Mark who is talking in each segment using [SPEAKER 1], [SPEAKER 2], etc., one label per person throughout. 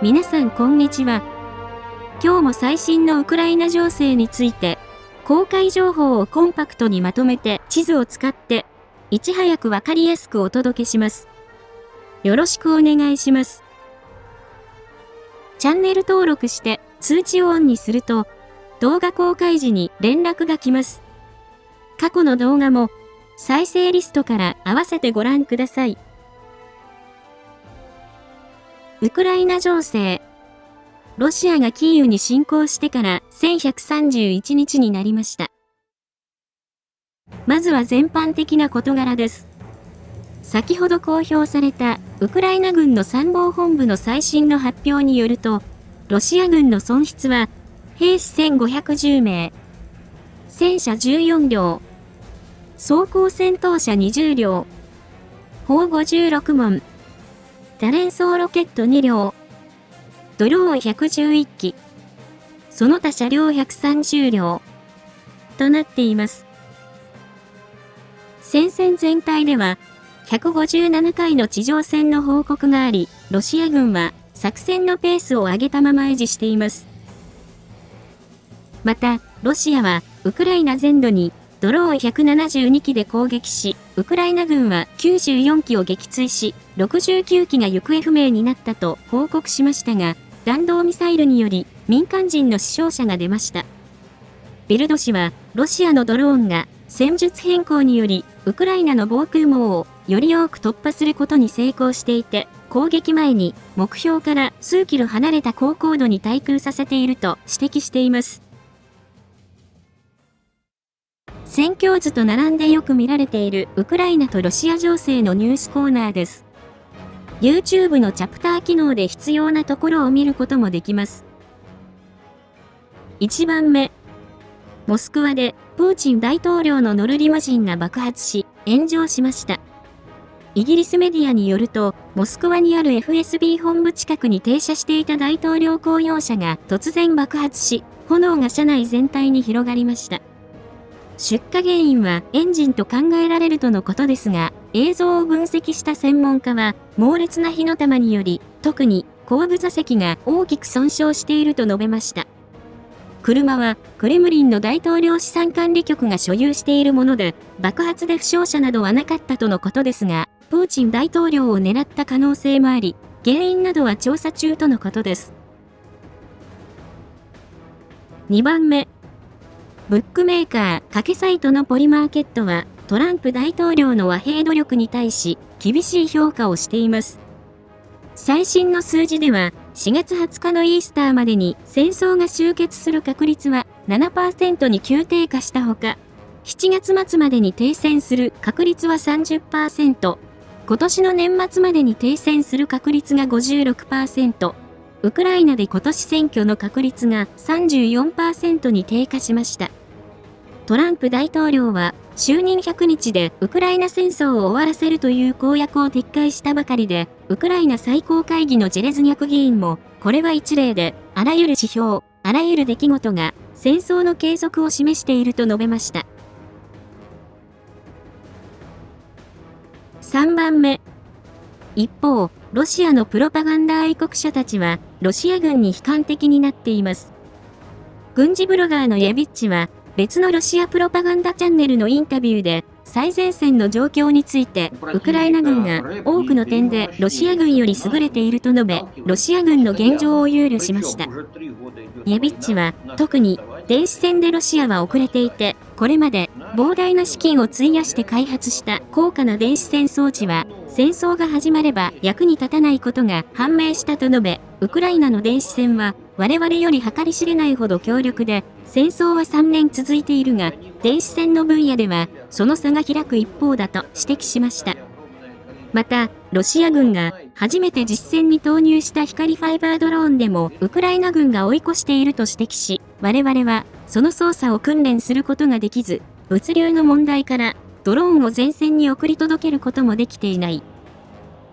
[SPEAKER 1] 皆さんこんにちは。今日も最新のウクライナ情勢について、公開情報をコンパクトにまとめて地図を使って、いち早くわかりやすくお届けします。よろしくお願いします。チャンネル登録して通知をオンにすると、動画公開時に連絡が来ます。過去の動画も再生リストから合わせてご覧ください。ウクライナ情勢。ロシアがキーウに侵攻してから1131日になりました。まずは全般的な事柄です。先ほど公表されたウクライナ軍の参謀本部の最新の発表によると、ロシア軍の損失は兵士1510名、戦車14両、装甲戦闘車20両、砲56門、多連装ロケット2両、ドローン111機、その他車両130両となっています。戦線全体では157回の地上戦の報告があり、ロシア軍は作戦のペースを上げたまま維持しています。また、ロシアはウクライナ全土にドローン172機で攻撃し、ウクライナ軍は94機を撃墜し、69機が行方不明になったと報告しましたが、弾道ミサイルにより民間人の死傷者が出ました。ビルド氏は、ロシアのドローンが戦術変更により、ウクライナの防空網をより多く突破することに成功していて、攻撃前に目標から数キロ離れた高高度に対空させていると指摘しています。戦況図と並んでよく見られているウクライナとロシア情勢のニュースコーナーです。YouTube のチャプター機能で必要なところを見ることもできます。1番目。モスクワでプーチン大統領の乗るリムジンが爆発し炎上しました。イギリスメディアによると、モスクワにある FSB 本部近くに停車していた大統領公用車が突然爆発し、炎が車内全体に広がりました。出火原因はエンジンと考えられるとのことですが、映像を分析した専門家は、猛烈な火の玉により、特に後部座席が大きく損傷していると述べました。車はクレムリンの大統領資産管理局が所有しているもので、爆発で負傷者などはなかったとのことですが、プーチン大統領を狙った可能性もあり、原因などは調査中とのことです。2番目。ブックメーカー賭けサイトのポリマーケットはトランプ大統領の和平努力に対し厳しい評価をしています。最新の数字では4月20日のイースターまでに戦争が終結する確率は 7% に急低下したほか、7月末までに停戦する確率は 30%、今年の年末までに停戦する確率が 56%、ウクライナで今年選挙の確率が 34% に低下しました。トランプ大統領は就任100日でウクライナ戦争を終わらせるという公約を撤回したばかりで、ウクライナ最高会議のジェレズニャク議員も、これは一例で、あらゆる指標、あらゆる出来事が戦争の継続を示していると述べました。3番目。一方、ロシアのプロパガンダ愛国者たちは、ロシア軍に悲観的になっています。軍事ブロガーのヤビッチは、別のロシアプロパガンダチャンネルのインタビューで、最前線の状況について、ウクライナ軍が多くの点でロシア軍より優れていると述べ、ロシア軍の現状を憂慮しました。ヤビッチは、特に電子戦でロシアは遅れていて、これまで膨大な資金を費やして開発した高価な電子戦装置は、戦争が始まれば役に立たないことが判明したと述べ、ウクライナの電子戦は我々より計り知れないほど強力で、戦争は3年続いているが、電子戦の分野ではその差が開く一方だと指摘しました。また、ロシア軍が初めて実戦に投入した光ファイバードローンでもウクライナ軍が追い越していると指摘し、我々はその操作を訓練することができず、物流の問題からドローンを前線に送り届けることもできていない。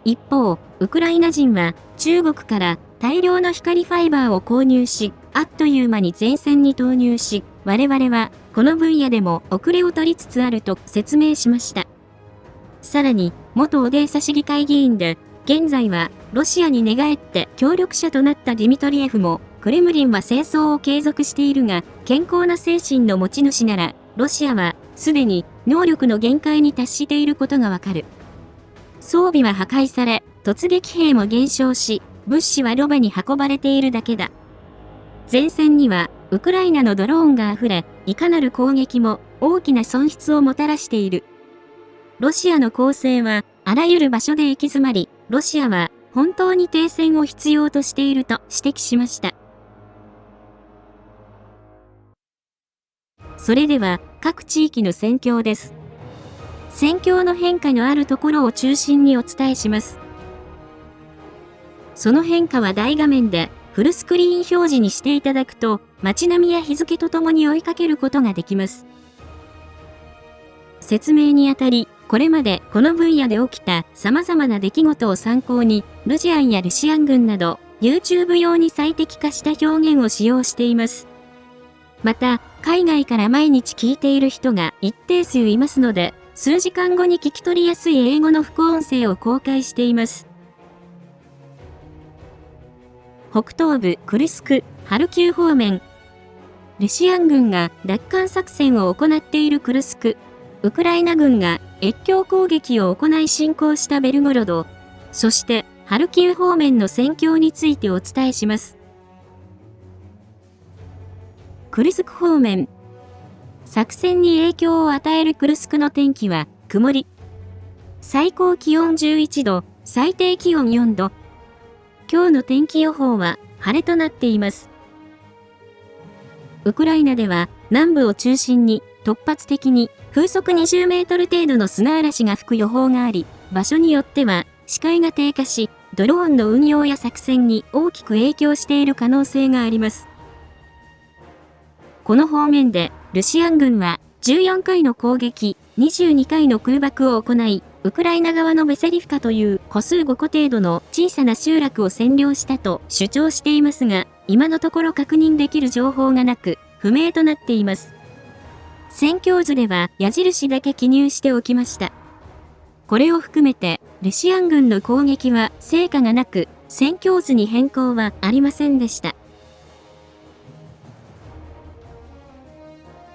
[SPEAKER 1] 一方、ウクライナ人は中国から大量の光ファイバーを購入し、あっという間に前線に投入し、我々はこの分野でも遅れを取りつつあると説明しました。さらに、元オデーサ市議会議員で、現在はロシアに寝返って協力者となったディミトリエフも、クレムリンは戦争を継続しているが、健康な精神の持ち主なら、ロシアはすでに能力の限界に達していることがわかる。装備は破壊され、突撃兵も減少し、物資はロバに運ばれているだけだ。前線には、ウクライナのドローンが溢れ、いかなる攻撃も大きな損失をもたらしている。ロシアの攻勢は、あらゆる場所で行き詰まり、ロシアは本当に停戦を必要としていると指摘しました。それでは、各地域の戦況です。戦況の変化のあるところを中心にお伝えします。その変化は大画面でフルスクリーン表示にしていただくと、街並みや日付とともに追いかけることができます。説明にあたり、これまでこの分野で起きた様々な出来事を参考に、ルジアンやルシアン軍など、YouTube 用に最適化した表現を使用しています。また、海外から毎日聞いている人が一定数いますので、数時間後に聞き取りやすい英語の副音声を公開しています。北東部クルスク、ハルキウ方面。ルシアン軍が奪還作戦を行っているクルスク、ウクライナ軍が越境攻撃を行い侵攻したベルゴロド、そしてハルキウ方面の戦況についてお伝えします。クルスク方面。作戦に影響を与えるクルスクの天気は曇り。最高気温11度、最低気温4度。今日の天気予報は晴れとなっています。ウクライナでは南部を中心に突発的に風速20メートル程度の砂嵐が吹く予報があり、場所によっては視界が低下し、ドローンの運用や作戦に大きく影響している可能性があります。この方面で、ルシアン軍は14回の攻撃、22回の空爆を行い、ウクライナ側のベセリフカという個数5個程度の小さな集落を占領したと主張していますが、今のところ確認できる情報がなく、不明となっています。戦況図では矢印だけ記入しておきました。これを含めて、ルシアン軍の攻撃は成果がなく、戦況図に変更はありませんでした。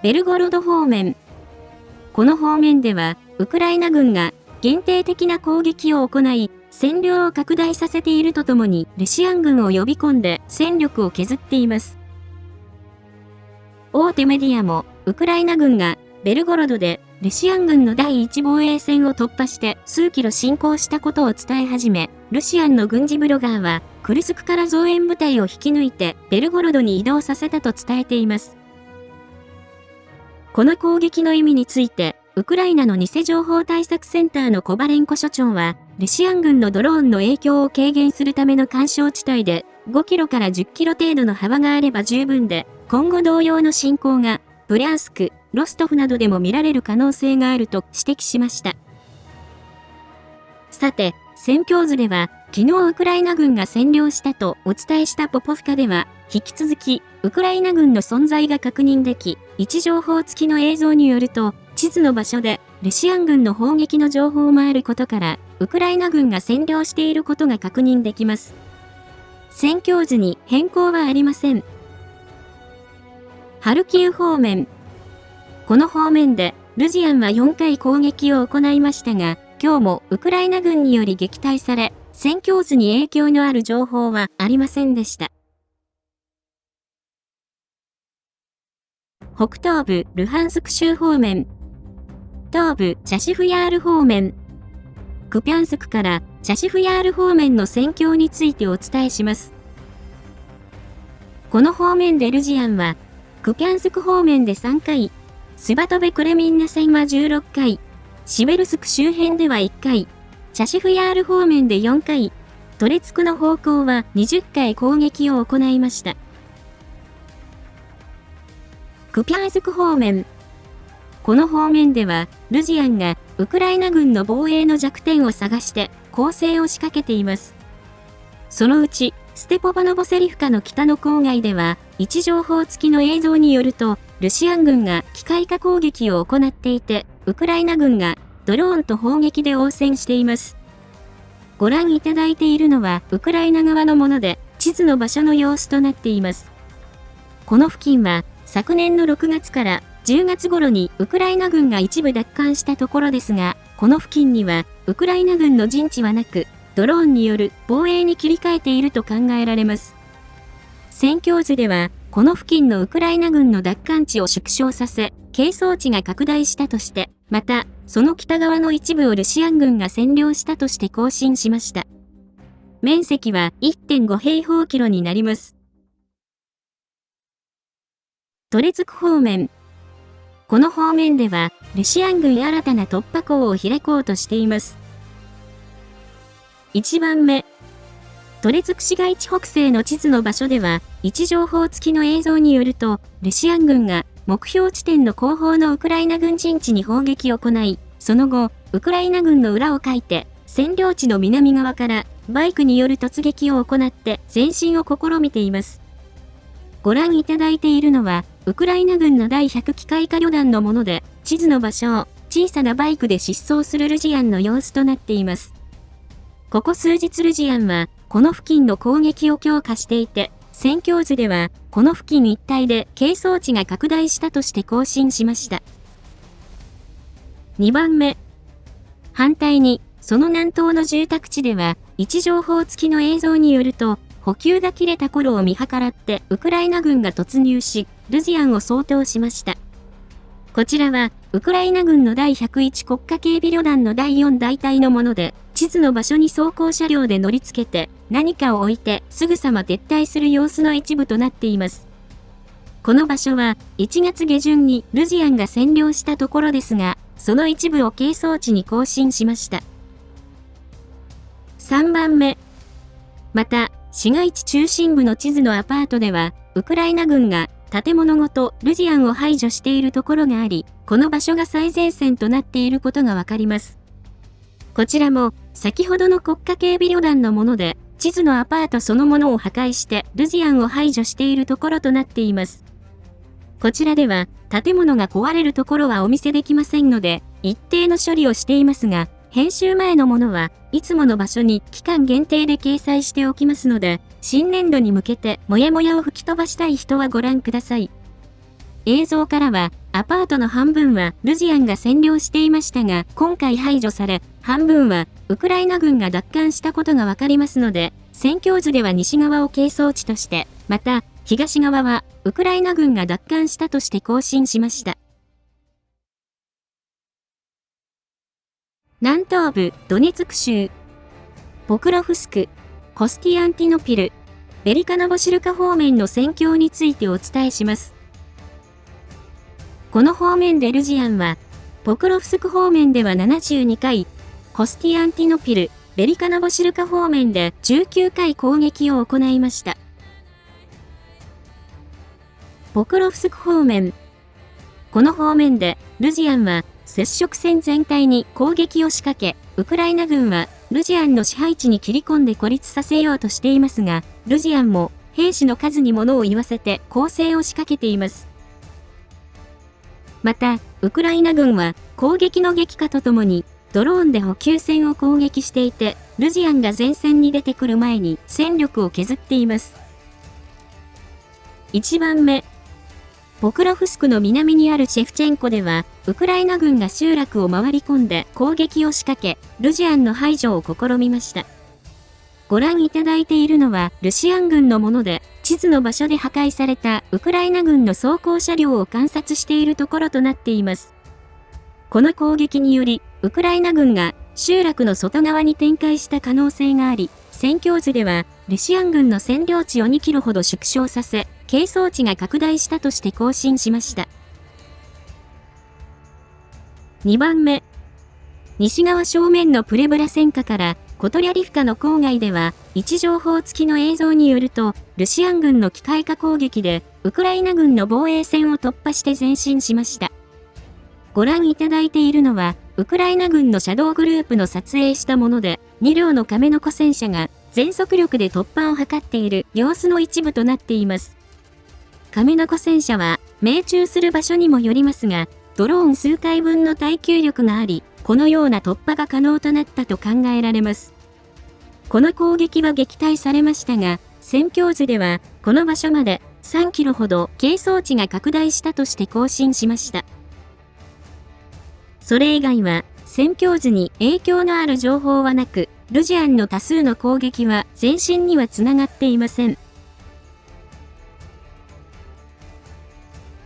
[SPEAKER 1] ベルゴロド方面。この方面では、ウクライナ軍が限定的な攻撃を行い、占領を拡大させているとともに、ルシアン軍を呼び込んで戦力を削っています。大手メディアも、ウクライナ軍がベルゴロドでルシアン軍の第一防衛線を突破して数キロ進行したことを伝え始め、ルシアンの軍事ブロガーは、クルスクから増援部隊を引き抜いてベルゴロドに移動させたと伝えています。この攻撃の意味について、ウクライナの偽情報対策センターのコバレンコ所長は、ルシアン軍のドローンの影響を軽減するための緩衝地帯で、5キロから10キロ程度の幅があれば十分で、今後同様の進行が、ブリャンスク、ロストフなどでも見られる可能性があると指摘しました。さて、戦況図では、昨日ウクライナ軍が占領したとお伝えしたポポフカでは、引き続き、ウクライナ軍の存在が確認でき、位置情報付きの映像によると、地図の場所で、ルシアン軍の砲撃の情報もあることから、ウクライナ軍が占領していることが確認できます。戦況図に変更はありません。ハルキウ方面。この方面で、ルジアンは4回攻撃を行いましたが、今日もウクライナ軍により撃退され、戦況図に影響のある情報はありませんでした。北東部ルハンスク州方面。東部チャシフヤール方面。クピャンスクからチャシフヤール方面の戦況についてお伝えします。この方面でルジアンは、クピャンスク方面で3回、スバトベクレミンナ戦は16回、シベルスク周辺では1回、チャシフヤール方面で4回、トレツクの方向は20回攻撃を行いました。クピャンスク方面。この方面では、ルジアンがウクライナ軍の防衛の弱点を探して攻勢を仕掛けています。そのうち、ステポバノボセリフカの北の郊外では、位置情報付きの映像によると、ルシアン軍が機械化攻撃を行っていて、ウクライナ軍がドローンと砲撃で応戦しています。ご覧いただいているのはウクライナ側のもので、地図の場所の様子となっています。この付近は、昨年の6月から10月頃にウクライナ軍が一部奪還したところですが、この付近にはウクライナ軍の陣地はなく、ドローンによる防衛に切り替えていると考えられます。戦況図では、この付近のウクライナ軍の奪還地を縮小させ、係争地が拡大したとして、また、その北側の一部をロシア軍が占領したとして更新しました。面積は 1.5 平方キロになります。トレツク方面。この方面では、ロシア軍新たな突破口を開こうとしています。1番目。トレツク市街地北西の地図の場所では、位置情報付きの映像によると、ロシア軍が目標地点の後方のウクライナ軍陣地に砲撃を行い、その後、ウクライナ軍の裏をかいて、占領地の南側からバイクによる突撃を行って前進を試みています。ご覧いただいているのは、ウクライナ軍の第100機械化旅団のもので、地図の場所を小さなバイクで疾走するルジアンの様子となっています。ここ数日ルジアンは、この付近の攻撃を強化していて、戦況図では、この付近一帯で係争地が拡大したとして更新しました。2番目。反対に、その南東の住宅地では、位置情報付きの映像によると、補給が切れた頃を見計らって、ウクライナ軍が突入し、ルジアンを掃討しました。こちらは、ウクライナ軍の第101国家警備旅団の第4大隊のもので、地図の場所に装甲車両で乗り付けて、何かを置いてすぐさま撤退する様子の一部となっています。この場所は、1月下旬にルジアンが占領したところですが、その一部を係争地に更新しました。3番目。また、市街地中心部の地図のアパートでは、ウクライナ軍が建物ごとルジアンを排除しているところがあり、この場所が最前線となっていることがわかります。こちらも、先ほどの国家警備旅団のもので、地図のアパートそのものを破壊してルジアンを排除しているところとなっています。こちらでは、建物が壊れるところはお見せできませんので、一定の処理をしていますが、編集前のものはいつもの場所に期間限定で掲載しておきますので、新年度に向けてモヤモヤを吹き飛ばしたい人はご覧ください。映像からは、アパートの半分はルジアンが占領していましたが、今回排除され、半分はウクライナ軍が奪還したことがわかりますので、戦況図では西側を係争地として、また、東側はウクライナ軍が奪還したとして更新しました。南東部ドネツク州、ポクロフスク、コスティアンティノピル、ベリカノボシルカ方面の戦況についてお伝えします。この方面でルジアンは、ポクロフスク方面では72回、コスティアンティノピル、ベリカノボシルカ方面で19回攻撃を行いました。ポクロフスク方面。この方面で、ルジアンは、接触線全体に攻撃を仕掛け、ウクライナ軍は、ルジアンの支配地に切り込んで孤立させようとしていますが、ルジアンも、兵士の数に物を言わせて攻勢を仕掛けています。また、ウクライナ軍は、攻撃の激化とともに、ドローンで補給線を攻撃していて、ルジアンが前線に出てくる前に戦力を削っています。1番目。ポクロフスクの南にあるシェフチェンコでは、ウクライナ軍が集落を回り込んで攻撃を仕掛け、ルジアンの排除を試みました。ご覧いただいているのは、ルシアン軍のもので、地図の場所で破壊されたウクライナ軍の装甲車両を観察しているところとなっています。この攻撃により、ウクライナ軍が集落の外側に展開した可能性があり、戦況図では、ルシアン軍の占領地を2キロほど縮小させ、係争地が拡大したとして更新しました。2番目。西側正面のプレブラ戦火からコトリャリフカの郊外では、位置情報付きの映像によると、ルシアン軍の機械化攻撃で、ウクライナ軍の防衛線を突破して前進しました。ご覧いただいているのは、ウクライナ軍のシャドウグループの撮影したもので、2両のカメノコ戦車が全速力で突破を図っている様子の一部となっています。カメノコ戦車は命中する場所にもよりますが、ドローン数回分の耐久力があり、このような突破が可能となったと考えられます。この攻撃は撃退されましたが、宣教図では、この場所まで3キロほど係争地が拡大したとして更新しました。それ以外は、宣教図に影響のある情報はなく、ルジアンの多数の攻撃は前進にはつながっていません。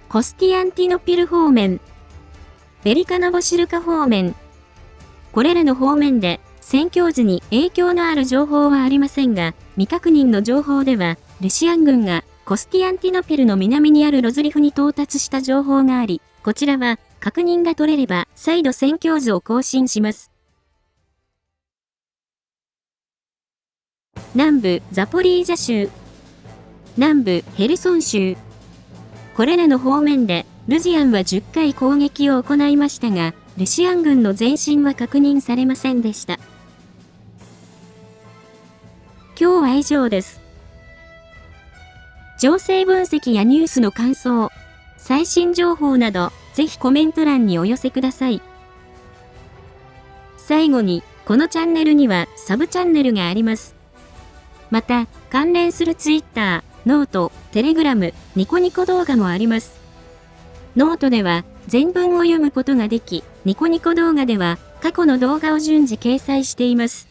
[SPEAKER 1] コスティアンティノピル方面、ベリカノボシルカ方面、これらの方面で宣教図に影響のある情報はありませんが、未確認の情報では、ルシアン軍がコスティアンティノピルの南にあるロズリフに到達した情報があり、こちらは確認が取れれば再度宣教図を更新します。南部ザポリージャ州、南部ヘルソン州、これらの方面でルジアンは10回攻撃を行いましたが、ルシアン軍の前進は確認されませんでした。今日は以上です。情勢分析やニュースの感想、最新情報など、ぜひコメント欄にお寄せください。最後に、このチャンネルにはサブチャンネルがあります。また、関連するツイッター、ノート、テレグラム、ニコニコ動画もあります。ノートでは全文を読むことができ、ニコニコ動画では過去の動画を順次掲載しています。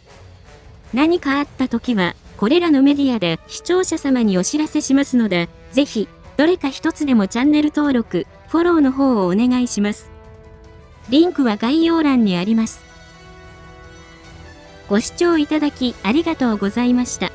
[SPEAKER 1] 何かあった時は、これらのメディアで視聴者様にお知らせしますので、ぜひ、どれか一つでもチャンネル登録、フォローの方をお願いします。リンクは概要欄にあります。ご視聴いただきありがとうございました。